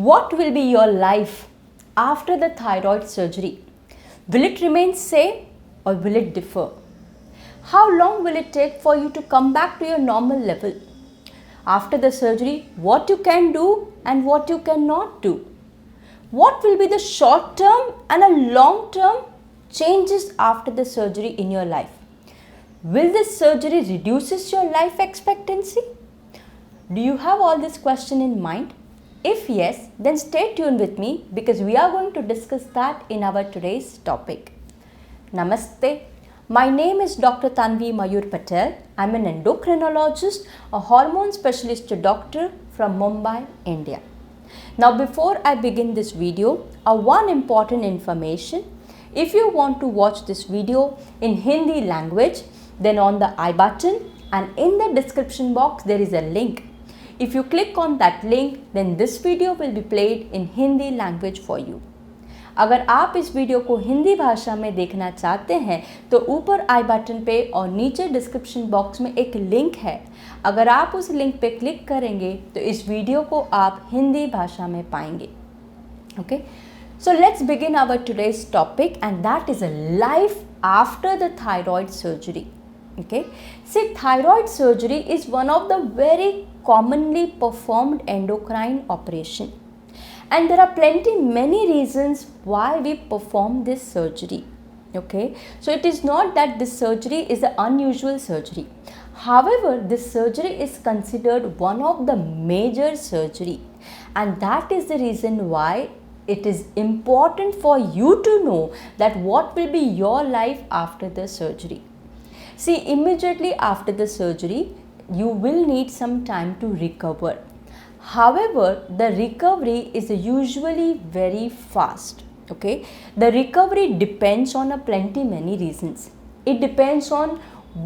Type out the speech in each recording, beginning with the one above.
What will be your life after the thyroid surgery? Will it remain same or will it differ? How long will it take for you to come back to your normal level? After the surgery, what you can do and what you cannot do? What will be the short term and a long term changes after the surgery in your life? Will this surgery reduces your life expectancy? Do you have all this question in mind? If yes, then stay tuned with me because we are going to discuss that in our today's topic. Namaste. My name is Dr. Tanvi Mayur Patel. I am an endocrinologist, a hormone specialist doctor from Mumbai, India. Now before I begin this video, one important information. If you want to watch this video in Hindi language, then on the I button and in the description box there is a link. If you click on that link, then this video will be played in Hindi language for you. अगर आप इस video को हिंदी भाषा में देखना चाहते हैं तो ऊपर आई बटन पे और नीचे डिस्क्रिप्शन बॉक्स में एक लिंक है. अगर आप उस लिंक पे क्लिक करेंगे तो इस वीडियो को आप हिंदी भाषा में पाएंगे. Okay, so let's begin our today's topic and that is a life after the thyroid surgery. Okay, see, thyroid surgery is one of the very commonly performed endocrine operation, and there are many reasons why we perform this surgery. Okay, so it is not that this surgery is an unusual surgery. However, this surgery is considered one of the major surgery, and that is the reason why it is important for you to know that what will be your life after the surgery. See, immediately after the surgery, you will need some time to recover. However, the recovery is usually very fast. Okay, the recovery depends on many reasons. It depends on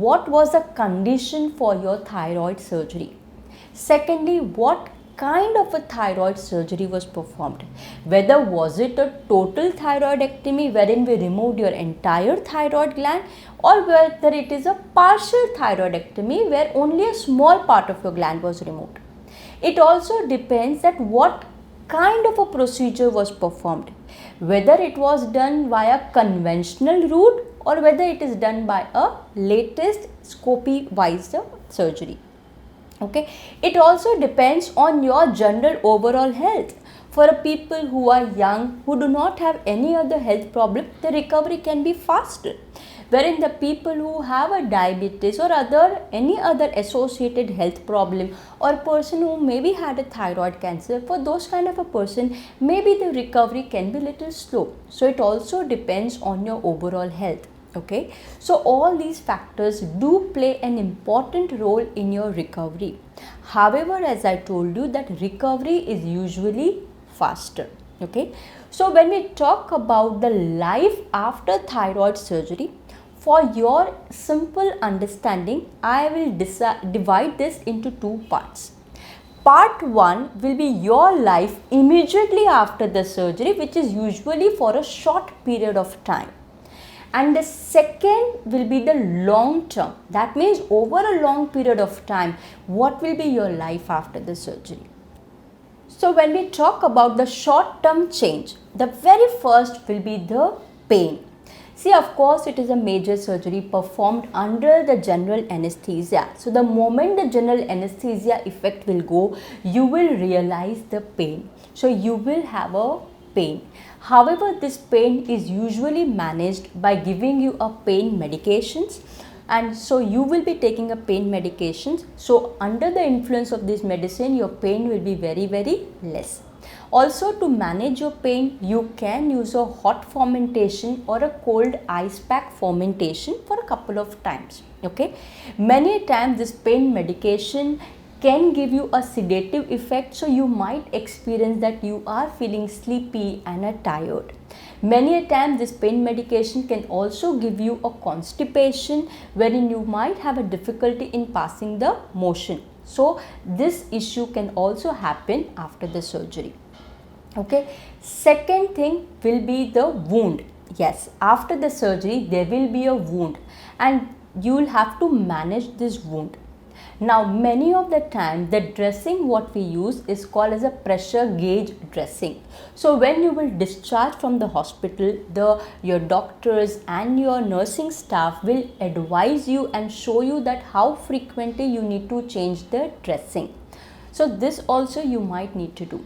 what was the condition for your thyroid surgery. Secondly, what kind of a thyroid surgery was performed. Whether was it a total thyroidectomy wherein we removed your entire thyroid gland, or whether it is a partial thyroidectomy where only a small part of your gland was removed. It also depends that what kind of a procedure was performed. Whether it was done via conventional route or whether it is done by a latest scopy wise surgery. Okay, it also depends on your general overall health. For people who are young, who do not have any other health problem, the recovery can be faster. Wherein the people who have a diabetes or any other associated health problem, or person who maybe had a thyroid cancer, for those kind of a person, maybe the recovery can be little slow. So it also depends on your overall health. Okay, so all these factors do play an important role in your recovery. However, as I told you, that recovery is usually faster. Okay, so when we talk about the life after thyroid surgery, for your simple understanding, I will divide this into two parts. Part 1 will be your life immediately after the surgery, which is usually for a short period of time. And the second will be the long term. That means over a long period of time, what will be your life after the surgery. So when we talk about the short term change, the very first will be the pain. See, of course, it is a major surgery performed under the general anesthesia. So the moment the general anesthesia effect will go, you will realize the pain. So you will have a pain. However, this pain is usually managed by giving you a pain medications, and so you will be taking a pain medications. So under the influence of this medicine, your pain will be very less. Also, to manage your pain, you can use a hot fermentation or a cold ice pack fermentation for a couple of times. Okay, many times this pain medication can give you a sedative effect, so you might experience that you are feeling sleepy and tired. Many a time this pain medication can also give you a constipation wherein you might have a difficulty in passing the motion. So this issue can also happen after the surgery. Okay, second thing will be the wound. Yes, after the surgery there will be a wound and you will have to manage this wound. Now many of the time the dressing what we use is called as a pressure gauge dressing. So when you will discharge from the hospital, your doctors and your nursing staff will advise you and show you that how frequently you need to change the dressing. So this also you might need to do.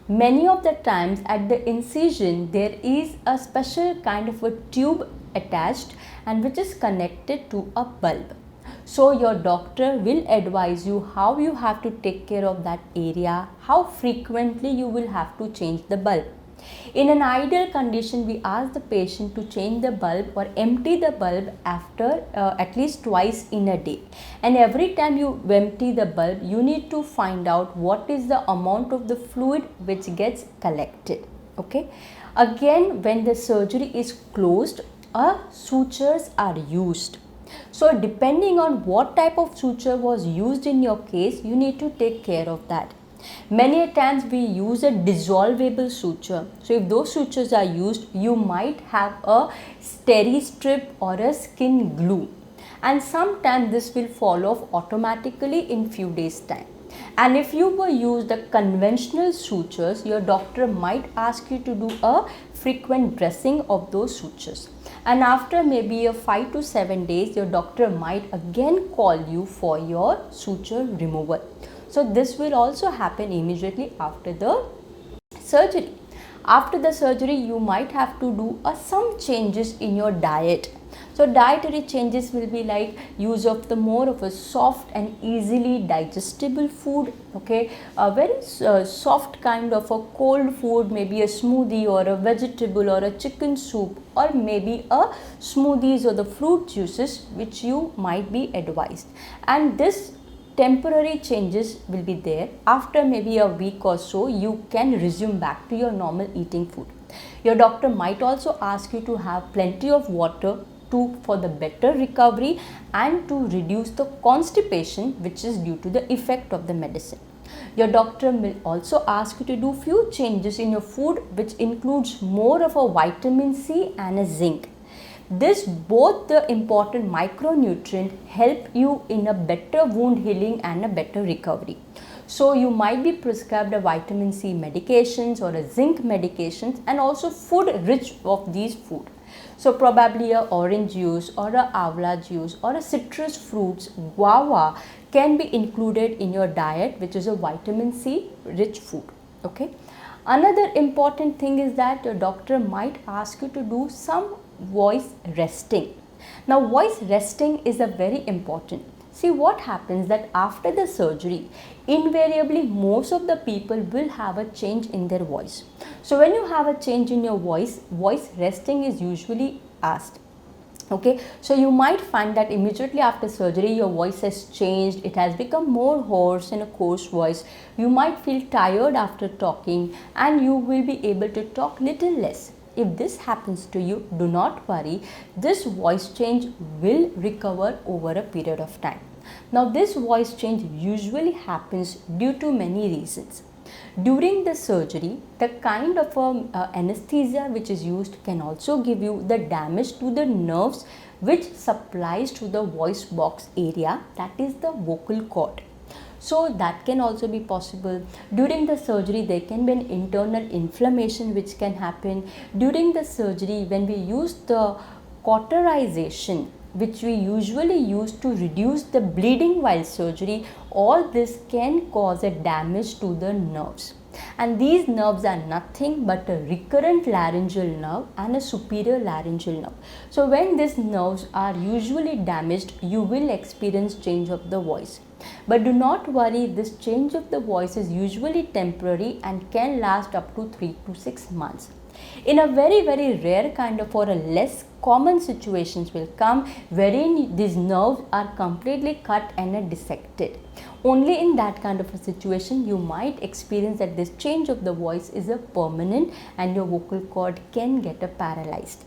Many of the times at the incision there is a special kind of a tube attached and which is connected to a bulb. So your doctor will advise you how you have to take care of that area, how frequently you will have to change the bulb. In an ideal condition, we ask the patient to change the bulb or empty the bulb after at least twice in a day. And every time you empty the bulb, you need to find out what is the amount of the fluid which gets collected. Okay. Again, when the surgery is closed, sutures are used. So depending on what type of suture was used in your case, you need to take care of that. Many times we use a dissolvable suture. So if those sutures are used, you might have a steri strip or a skin glue. And sometimes this will fall off automatically in few days time. And if you were use the conventional sutures, your doctor might ask you to do a frequent dressing of those sutures. And after maybe a 5 to 7 days, your doctor might again call you for your suture removal. So this will also happen immediately after the surgery. After the surgery, you might have to do some changes in your diet. So dietary changes will be like use of the more of a soft and easily digestible food. Okay, a very soft kind of a cold food, maybe a smoothie or a vegetable or a chicken soup, or maybe a smoothies or the fruit juices which you might be advised. And this temporary changes will be there. After maybe a week or so, you can resume back to your normal eating food. Your doctor might also ask you to have plenty of water for the better recovery and to reduce the constipation which is due to the effect of the medicine. Your doctor will also ask you to do few changes in your food which includes more of a vitamin C and a zinc. This both the important micronutrient help you in a better wound healing and a better recovery. So you might be prescribed a vitamin C medications or a zinc medications and also food rich of these food. So probably a orange juice or a avla juice or a citrus fruits, guava can be included in your diet, which is a vitamin C rich food. Okay. Another important thing is that your doctor might ask you to do some voice resting. Now voice resting is a very important. See what happens that after the surgery, invariably most of the people will have a change in their voice. So when you have a change in your voice resting is usually asked. Okay, so you might find that immediately after surgery your voice has changed, it has become more hoarse and a coarse voice. You might feel tired after talking and you will be able to talk little less. If this happens to you, do not worry, this voice change will recover over a period of time. Now this voice change usually happens due to many reasons. During the surgery, the kind of anesthesia which is used can also give you the damage to the nerves which supplies to the voice box area, that is the vocal cord. So that can also be possible. During the surgery, there can be an internal inflammation which can happen. During the surgery, when we use the cauterization, which we usually use to reduce the bleeding while surgery, all this can cause a damage to the nerves. And these nerves are nothing but a recurrent laryngeal nerve and a superior laryngeal nerve. So when these nerves are usually damaged, you will experience change of the voice. But do not worry, this change of the voice is usually temporary and can last up to 3 to 6 months. In a very rare kind of or a less common situations will come wherein these nerves are completely cut and dissected. Only in that kind of a situation you might experience that this change of the voice is a permanent and your vocal cord can get paralyzed.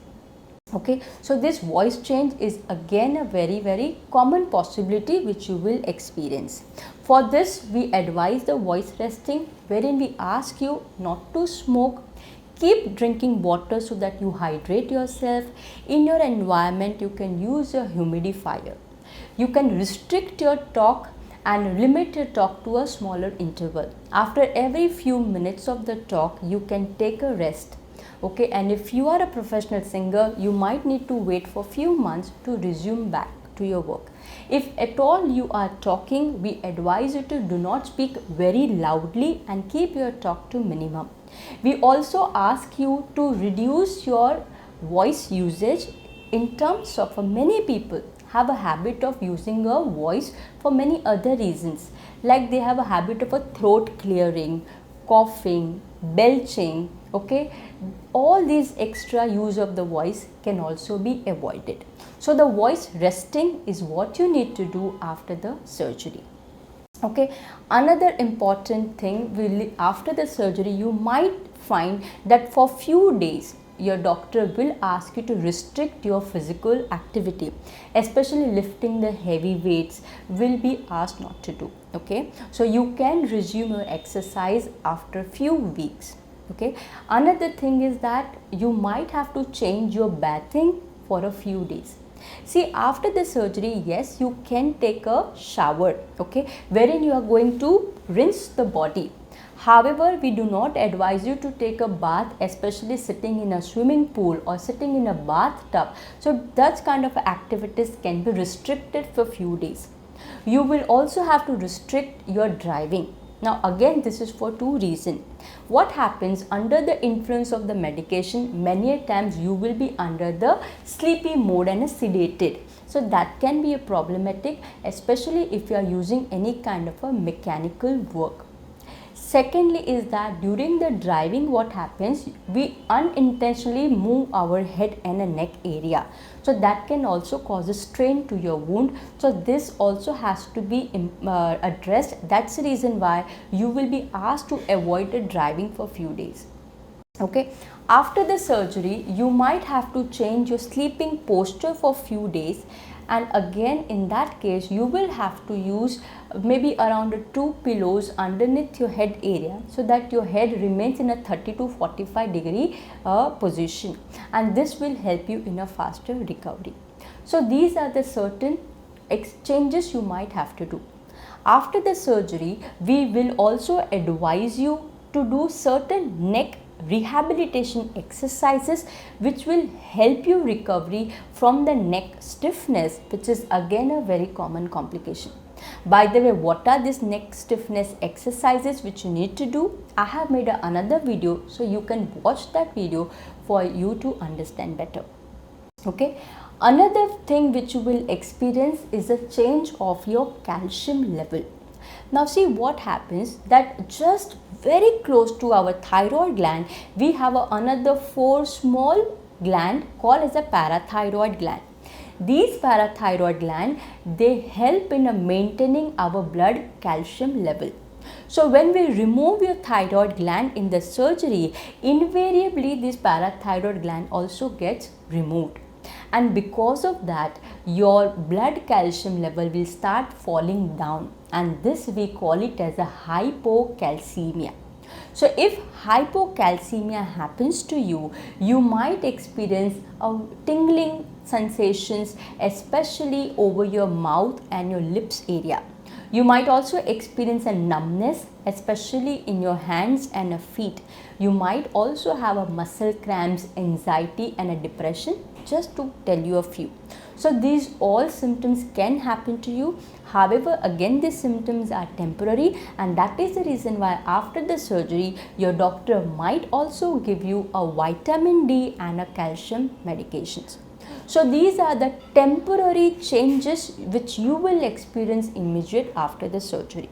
Okay, so this voice change is again a very common possibility which you will experience. For this we advise the voice resting, wherein we ask you not to smoke. Keep drinking water so that you hydrate yourself. In your environment you can use a humidifier. You can restrict your talk and limit your talk to a smaller interval. After every few minutes of the talk, you can take a rest. Okay, and if you are a professional singer, you might need to wait for few months to resume back to your work. If at all you are talking, we advise you to do not speak very loudly and keep your talk to minimum. We also ask you to reduce your voice usage in terms of many people have a habit of using a voice for many other reasons, like they have a habit of a throat clearing, coughing, belching. Okay, all these extra use of the voice can also be avoided. So the voice resting is what you need to do after the surgery. Okay, another important thing, after the surgery you might find that for few days your doctor will ask you to restrict your physical activity, especially lifting the heavy weights will be asked not to do. Okay, so you can resume your exercise after few weeks. Okay, another thing is that you might have to change your bathing for a few days. See, after the surgery, yes, you can take a shower, okay, wherein you are going to rinse the body. However, we do not advise you to take a bath, especially sitting in a swimming pool or sitting in a bathtub. So that kind of activities can be restricted for few days. You will also have to restrict your driving. Now again, this is for two reasons. What happens under the influence of the medication, many a times you will be under the sleepy mode and sedated. So that can be a problematic, especially if you are using any kind of a mechanical work. Secondly is that during the driving, what happens, we unintentionally move our head and a neck area. So that can also cause a strain to your wound. So this also has to be addressed. That's the reason why you will be asked to avoid the driving for few days. Okay, after the surgery, you might have to change your sleeping posture for few days, and again in that case you will have to use maybe around 2 pillows underneath your head area, so that your head remains in a 30 to 45 degree position, and this will help you in a faster recovery. So these are the certain exchanges you might have to do. After the surgery, we will also advise you to do certain neck rehabilitation exercises which will help you recovery from the neck stiffness, which is again a very common complication. By the way, what are these neck stiffness exercises which you need to do? I have made another video, so you can watch that video for you to understand better. Okay, another thing which you will experience is a change of your calcium level. Now see what happens, that just very close to our thyroid gland we have another 4 small gland called as a parathyroid gland. These parathyroid gland, they help in maintaining our blood calcium level. So when we remove your thyroid gland in the surgery, invariably this parathyroid gland also gets removed. And because of that, your blood calcium level will start falling down, and this we call it as a hypocalcemia. So if hypocalcemia happens to you, you might experience a tingling sensations, especially over your mouth and your lips area. You might also experience a numbness, especially in your hands and feet. You might also have a muscle cramps, anxiety and a depression, just to tell you a few. So these all symptoms can happen to you. However, again these symptoms are temporary, and that is the reason why after the surgery your doctor might also give you a vitamin D and a calcium medications. So these are the temporary changes which you will experience immediate after the surgery.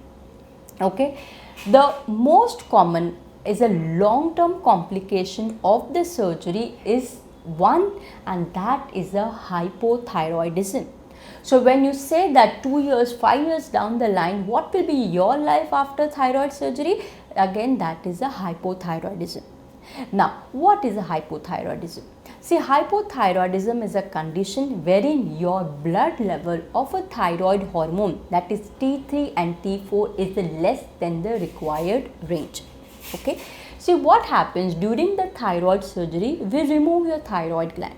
Okay, the most common is a long-term complication of the surgery is one, and that is a hypothyroidism. So when you say that 2 years, 5 years down the line, what will be your life after thyroid surgery? Again, that is a hypothyroidism. Now, what is a hypothyroidism? See, hypothyroidism is a condition wherein your blood level of a thyroid hormone, that is T3 and T4, is less than the required range. Okay. See what happens during the thyroid surgery, we remove your thyroid gland,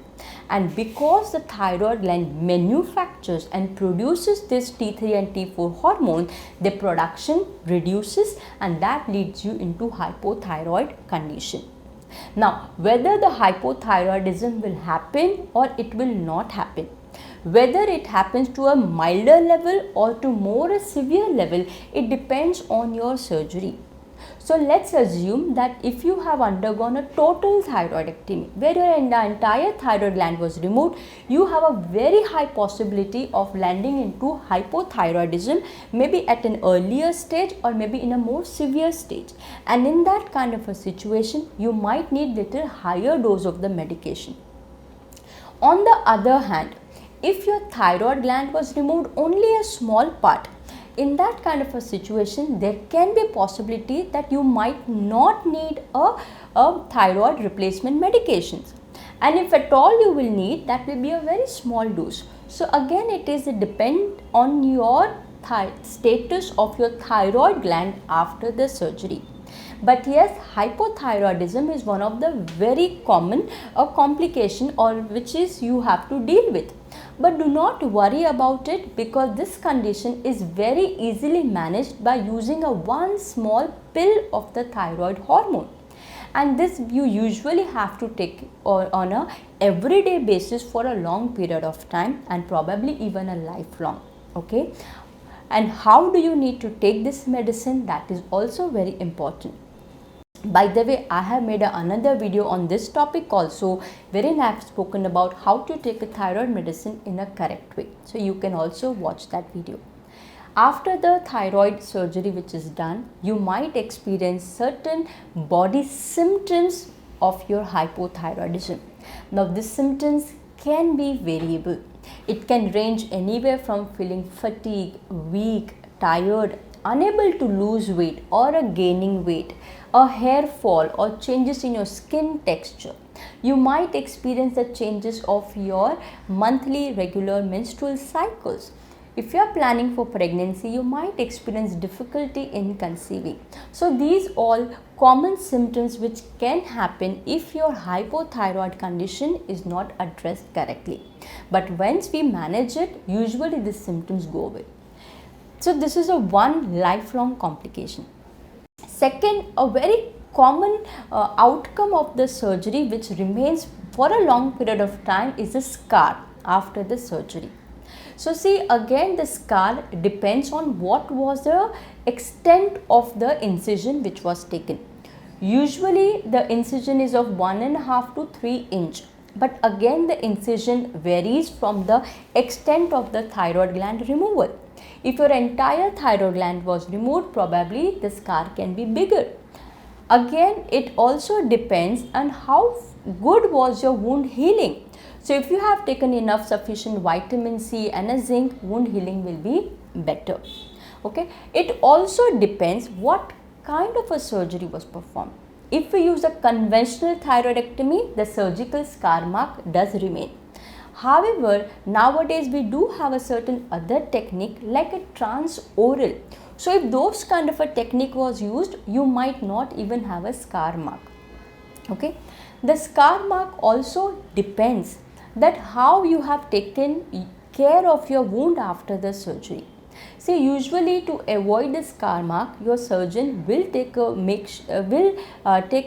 and because the thyroid gland manufactures and produces this T3 and T4 hormone, the production reduces and that leads you into hypothyroid condition. Now, whether the hypothyroidism will happen or it will not happen, whether it happens to a milder level or to more a severe level, it depends on your surgery. So let's assume that if you have undergone a total thyroidectomy where your entire thyroid gland was removed, you have a very high possibility of landing into hypothyroidism, maybe at an earlier stage or maybe in a more severe stage. And in that kind of a situation, you might need little higher dose of the medication. On the other hand, if your thyroid gland was removed only a small part, in that kind of a situation, there can be a possibility that you might not need a thyroid replacement medications. And if at all you will need, that will be a very small dose. So again, it is depend on your status of your thyroid gland after the surgery. But yes, hypothyroidism is one of the very common complication or which is you have to deal with. But do not worry about it because this condition is very easily managed by using a one small pill of the thyroid hormone. And this you usually have to take on a everyday basis for a long period of time and probably even a lifelong. Okay. And how do you need to take this medicine? That is also very important. By the way, I have made another video on this topic also wherein I have spoken about how to take a thyroid medicine in a correct way. So you can also watch that video. After the thyroid surgery which is done, you might experience certain body symptoms of your hypothyroidism. Now these symptoms can be variable. It can range anywhere from feeling fatigued, weak, tired, unable to lose weight or a gaining weight, a hair fall or changes in your skin texture. You might experience the changes of your monthly regular menstrual cycles. If you are planning for pregnancy, you might experience difficulty in conceiving. So these all common symptoms which can happen if your hypothyroid condition is not addressed correctly. But once we manage it, usually these symptoms go away. So this is a one lifelong complication. Second, a very common outcome of the surgery which remains for a long period of time is a scar after the surgery. So see, again the scar depends on what was the extent of the incision which was taken. Usually the incision is of 1.5 to 3 inch. But again the incision varies from the extent of the thyroid gland removal. If your entire thyroid gland was removed, probably the scar can be bigger. Again, it also depends on how good was your wound healing. So if you have taken enough sufficient vitamin C and a zinc, wound healing will be better. Okay. It also depends what kind of a surgery was performed. If we use a conventional thyroidectomy, the surgical scar mark does remain. However, nowadays we do have a certain other technique like a transoral. So if those kind of a technique was used, you might not even have a scar mark. Okay. The scar mark also depends that how you have taken care of your wound after the surgery. See, usually to avoid the scar mark, your surgeon will take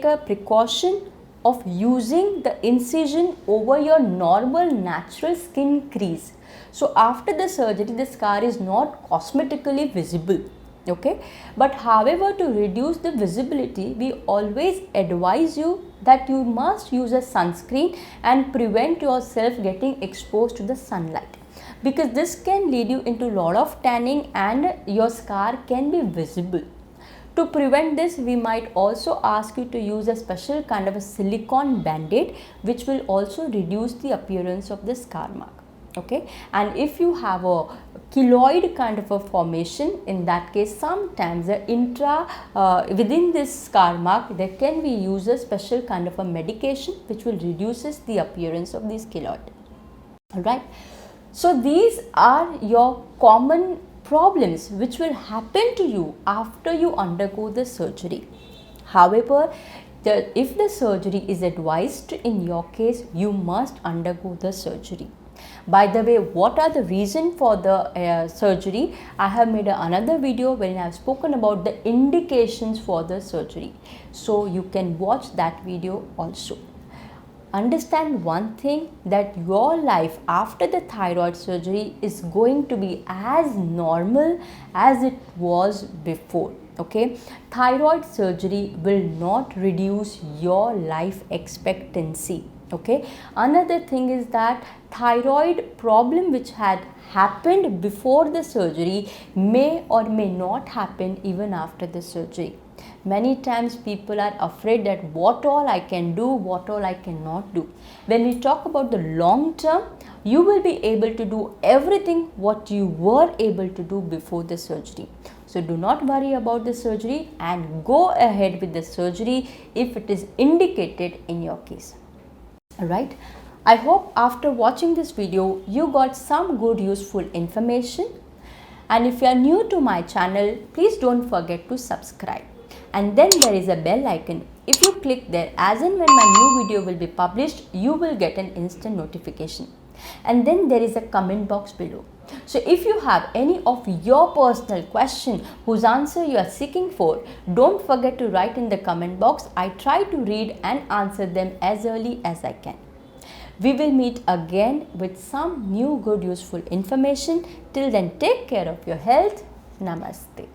a precaution of using the incision over your normal natural skin crease. So after the surgery, the scar is not cosmetically visible. Okay, but however, to reduce the visibility, we always advise you that you must use a sunscreen and prevent yourself getting exposed to the sunlight, because this can lead you into a lot of tanning and your scar can be visible. To prevent this, we might also ask you to use a special kind of a silicone band-aid which will also reduce the appearance of the scar mark. Okay, and if you have a keloid kind of a formation, in that case sometimes the within this scar mark there can be used a special kind of a medication which will reduces the appearance of this keloid. Alright, so these are your common problems which will happen to you after you undergo the surgery. However, If the surgery is advised in your case, you must undergo the surgery. By the way, what are the reason for the surgery? I have made another video wherein I have spoken about the indications for the surgery. So you can watch that video also. Understand one thing, that your life after the thyroid surgery is going to be as normal as it was before. Okay, thyroid surgery will not reduce your life expectancy. Okay, another thing is that thyroid problem which had happened before the surgery may or may not happen even after the surgery. Many times people are afraid that what all I can do, what all I cannot do. When we talk about the long term, you will be able to do everything what you were able to do before the surgery. So do not worry about the surgery and go ahead with the surgery if it is indicated in your case. Alright, I hope after watching this video you got some good useful information, and if you are new to my channel, please don't forget to subscribe. And then there is a bell icon. If you click there, as and when my new video will be published, you will get an instant notification. And then there is a comment box below. So if you have any of your personal question whose answer you are seeking for, don't forget to write in the comment box. I try to read and answer them as early as I can. We will meet again with some new good useful information. Till then, take care of your health. Namaste.